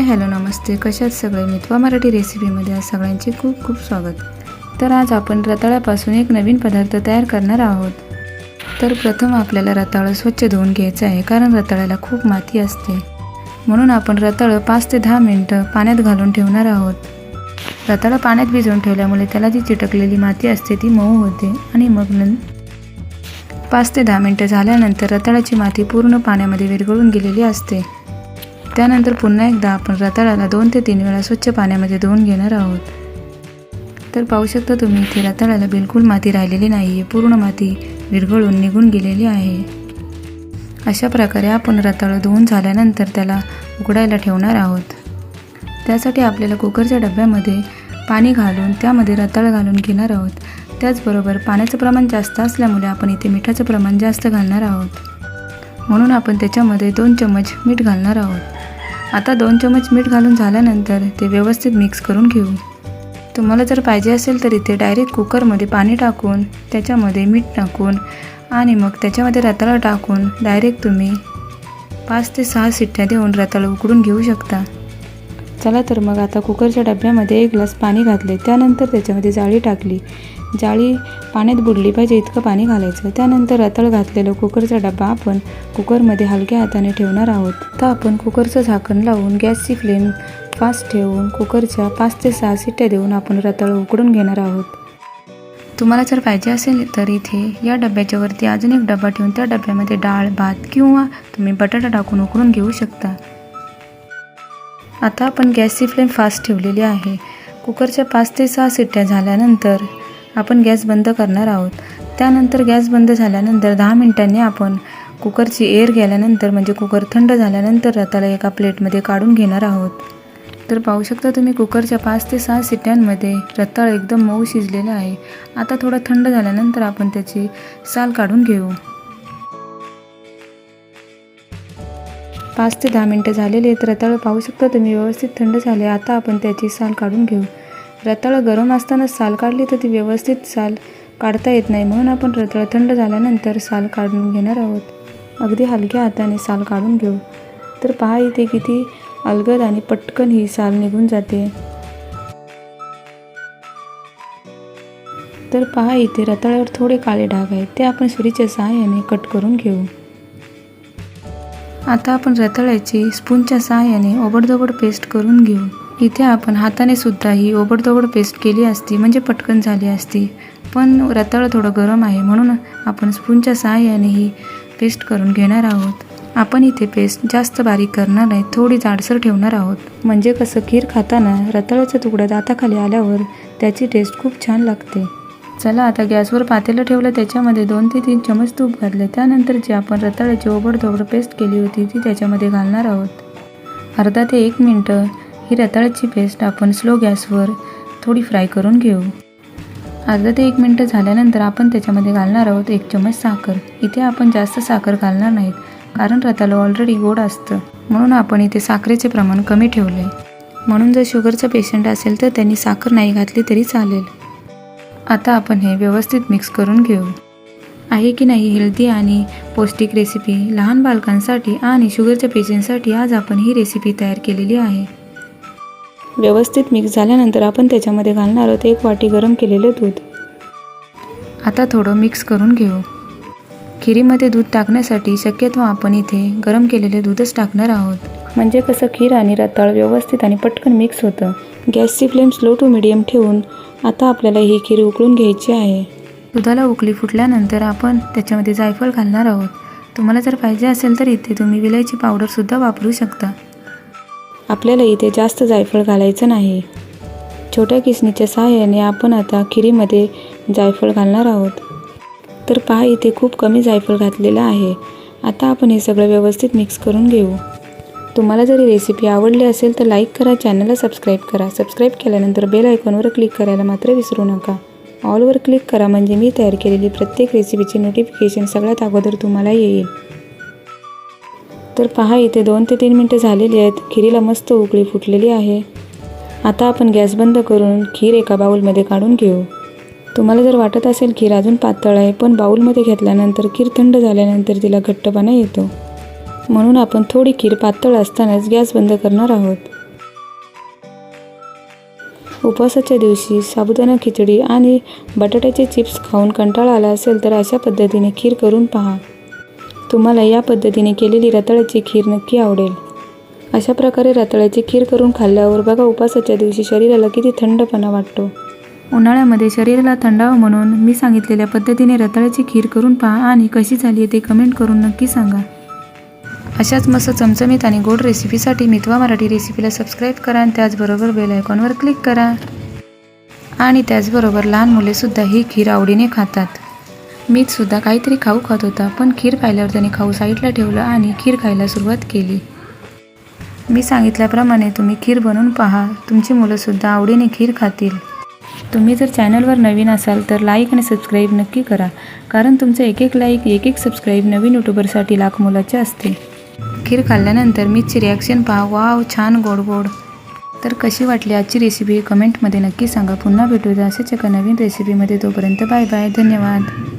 Hello नमस्ते, कशात सगळे मित्वा मराठी रेसिपीमध्ये आज सगळ्यांचे खूप खूप स्वागत। तर आज आपण रताळ्यापासून एक नवीन पदार्थ तयार करणार आहोत। तर प्रथम आपल्याला रताळं स्वच्छ धुवून घ्यायचं आहे, कारण रताळ्याला खूप माती असते। म्हणून आपण रताळं 5 ते 10 मिनिटं पाण्यात घालून ठेवणार आहोत। रताळं पाण्यात भिजवून ठेवल्यामुळे त्याला जी चिटकलेली माती असते ती मऊ होते आणि मग 5 ते 10 मिनिटं झाल्यानंतर रताळ्याची माती पूर्ण पाण्यामध्ये विरघळून गेलेली असते। त्यानंतर पुन्हा एकदा आपण रताळ्याला 2 ते 3 वेळा स्वच्छ पाण्यामध्ये धुवून घेणार आहोत। तर पाहू शकता तुम्ही इथे रताळ्याला बिलकुल माती राहिलेली नाही आहे, पूर्ण माती विरघळून निघून गेलेली आहे। अशा प्रकारे आपण रताळं धुवून झाल्यानंतर त्याला उकडायला ठेवणार आहोत। त्यासाठी आपल्याला कुकरच्या डब्यामध्ये पाणी घालून त्यामध्ये रताळं घालून घेणार आहोत। त्याचबरोबर पाण्याचं प्रमाण जास्त असल्यामुळे आपण इथे मिठाचं प्रमाण जास्त घालणार आहोत, म्हणून आपण त्याच्यामध्ये 2 चम्मच मीठ घालणार आहोत। आता 2 चम्मच मीठ घालून झाल्यानंतर ते व्यवस्थित मिक्स करून घेऊ। तुम्हाला जर पाहिजे असेल तर इथे डायरेक्ट कुकरमध्ये पाणी टाकून त्याच्यामध्ये मीठ टाकून आणि मग त्याच्यामध्ये रताळं टाकून डायरेक्ट तुम्ही 5 ते 6 शिट्ट्या देऊन रताळं उकडून घेऊ शकता। चला तर मग आता कुकरच्या डब्यामध्ये 1 ग्लास पाणी घातले, त्यानंतर त्याच्यामध्ये जाळी टाकली। जाळी पाण्यात बुडली पाहिजे इतकं पाणी घालायचं। त्यानंतर रताळं घातलेलं कुकरचा डबा आपण कुकरमध्ये हलक्या हाताने ठेवणार आहोत। आता आपण कुकरचं झाकण लावून गॅसची फ्लेम फास्ट ठेवून कुकरच्या 5 ते 6 शिट्ट्या देऊन आपण रताळं उकडून घेणार आहोत। तुम्हाला जर पाहिजे असेल तर इथे या डब्याच्या वरती अजून एक डबा ठेवून त्या डब्यामध्ये डाळ, भात किंवा तुम्ही बटाटा टाकून उकडून घेऊ शकता। आता आपण गॅसची फ्लेम फास्ट ठेवलेली आहे। कुकरच्या 5 ते 6 शिट्ट्या झाल्यानंतर आपण गॅस बंद करणार आहोत। त्यानंतर गॅस बंद झाल्यानंतर 10 मिनिटांनी आपण कुकरची एअर गेल्यानंतर म्हणजे कुकर थंड झाल्यानंतर रताळं एका प्लेटमध्ये काढून घेणार आहोत। तर पाहू शकता तुम्ही कुकरच्या 5 ते 6 शिट्ट्यांमध्ये रताळं एकदम मऊ शिजलेलं आहे। आता थोडं थंड झाल्यानंतर आपण त्याची साल काढून घेऊ। 5 ते 10 मिनिटं झालेले आहेत। रताळं पाहू शकता तुम्ही व्यवस्थित थंड झाले। आता आपण त्याची साल काढून घेऊ। रताळं गरम असतानाच साल काढली तर ती व्यवस्थित साल काढता येत नाही, म्हणून आपण रताळं थंड झाल्यानंतर साल काढून घेणार आहोत। अगदी हलक्या हाताने साल काढून घेऊ। तर पहा इथे किती अलगद आणि पटकन ही साल निघून जाते। तर पहा इथे रताळ्यावर थोडे काळे डाग आहेत, ते आपण सुरीच्या सहाय्याने कट करून घेऊ। आता आपण रताळ्याची स्पूनच्या सहाय्याने ओबडधोबड पेस्ट करून घेऊ। इथे आपण हाताने सुद्धा ही ओबडधोबड पेस्ट केली असती म्हणजे पटकन झाली असती, पण रताळं थोडं गरम आहे म्हणून आपण स्पूनच्या सहाय्याने ही पेस्ट करून घेणार आहोत। आपण इथे पेस्ट जास्त बारीक करणार नाही, थोडी जाडसर ठेवणार आहोत, म्हणजे कसं खीर खाताना रताळ्याचा तुकडा दाताखाली आल्यावर त्याची टेस्ट खूप छान लागते। चला आता गॅसवर पातेलं ठेवलं, त्याच्यामध्ये 2 ते 3 चमच तूप घातले। त्यानंतर जी आपण रताळ्याची ओबडधोबड पेस्ट केली होती ती त्याच्यामध्ये घालणार आहोत। अर्धा ते 1 मिनिटं ही रताळ्याची पेस्ट आपण स्लो गॅसवर थोडी फ्राय करून घेऊ। अर्धा ते 1 मिनिटं झाल्यानंतर आपण त्याच्यामध्ये घालणार आहोत 1 चमच साखर। इथे आपण जास्त साखर घालणार नाहीत, कारण रताळं ऑलरेडी गोड असतं, म्हणून आपण इथे साखरेचे प्रमाण कमी ठेवले। म्हणून जर शुगरचा पेशंट असेल तर त्यांनी साखर नाही घातली तरी चालेल। आता आपण हे व्यवस्थित मिक्स करून घेऊ। आहे की नाही हेल्दी आणि पौष्टिक रेसिपी लहान बालकांसाठी आणि शुगरच्या पेशंटसाठी आज आपण ही रेसिपी तयार केलेली आहे। व्यवस्थित मिक्स झाल्यानंतर आपण त्याच्यामध्ये घालणार आहोत 1 वाटी गरम केलेलं दूध। आता थोडं मिक्स करून घेऊ। खिरीमध्ये दूध टाकण्यासाठी शक्यतो आपण इथे गरम केलेले दूधच टाकणार आहोत, म्हणजे कसं खीर आणि रताळ व्यवस्थित आणि पटकन मिक्स होतं। गॅसची फ्लेम स्लो टू मीडियम ठेवून आता आपल्याला ही खीर उकळून घ्यायची आहे। दुधाला उकळी फुटल्यानंतर आपण त्याच्यामध्ये जायफळ घालणार आहोत। तुम्हाला जर पाहिजे असेल तर इथे तुम्ही विलायची पावडरसुद्धा वापरू शकता। आपल्याला इथे जास्त जायफळ घालायचं नाही। छोट्या किसणीच्या सहाय्याने आपण आता खिरीमध्ये जायफळ घालणार आहोत। तर पहा इथे खूप कमी जायफळ घातलेलं आहे। आता आपण हे सगळं व्यवस्थित मिक्स करून घेऊ। तुम्हाला जर ही रेसिपी आवडली असेल तर लाईक करा, चॅनलला सबस्क्राईब करा। सबस्क्राईब केल्यानंतर बेल आयकॉनवर क्लिक करायला मात्र विसरू नका। ऑलवर क्लिक करा, म्हणजे मी तयार केलेली प्रत्येक रेसिपीची नोटिफिकेशन सगळ्यात अगोदर तुम्हाला येईल। तर पहा इथे 2 ते 3 मिनिटं झालेली आहेत। खिरीला मस्त उकळी फुटलेली आहे। आता आपण गॅस बंद करून खीर एका बाउलमध्ये काढून घेऊ। तुम्हाला जर वाटत असेल खीर अजून पातळ आहे, पण बाउलमध्ये घेतल्यानंतर खीर थंड झाल्यानंतर तिला घट्टपणा येतो, म्हणून आपण थोडी खीर पातळ असतानाच गॅस बंद करणार आहोत। उपवासाच्या दिवशी साबुदाणा खिचडी आणि बटाट्याचे चिप्स खाऊन कंटाळा आला असेल तर अशा पद्धतीने खीर करून पहा. तुम्हाला या पद्धतीने केलेली रताळ्याची खीर नक्की आवडेल. अशा प्रकारे रताळ्याची खीर करून खाल्ल्यावर बघा उपवासाच्या दिवशी शरीराला किती थंडपणा वाटतो. उन्हाळ्यामध्ये शरीराला थंडावा म्हणून मी सांगितलेल्या पद्धतीने रताळ्याची खीर करून पहा आणि कशी झाली ते कमेंट करून नक्की सांगा. अशाच मस्त चमचमीत आणि गोड रेसिपीसाठी मितवा मराठी रेसिपीला सबस्क्राईब करा आणि त्याचबरोबर बेल आयकॉनवर क्लिक करा. आणि त्याचबरोबर लहान मुलेसुद्धा ही खीर आवडीने खातात. मीचसुद्धा काहीतरी खाऊ खात होता, पण खीर पाहिल्यावर त्याने खाऊ साईडला ठेवलं आणि खीर खायला सुरुवात केली. मी सांगितल्याप्रमाणे तुम्ही खीर बनवून पहा, तुमची मुलंसुद्धा आवडीने खीर खातील. तुम्ही जर चॅनलवर नवीन असाल तर लाईक आणि सबस्क्राईब नक्की करा, कारण तुमचं एक लाईक एक सबस्क्राईब नवीन यूट्यूबरसाठी लाख मोलाचे असते. खीर खाल्ल्यानंतर मीची रिॲक्शन पहा. वाव, छान गोड गोड. तर कशी वाटली आजची रेसिपी कमेंटमध्ये नक्की सांगा. पुन्हा भेटूया अशाच एका नवीन रेसिपीमध्ये. तोपर्यंत बाय बाय. धन्यवाद.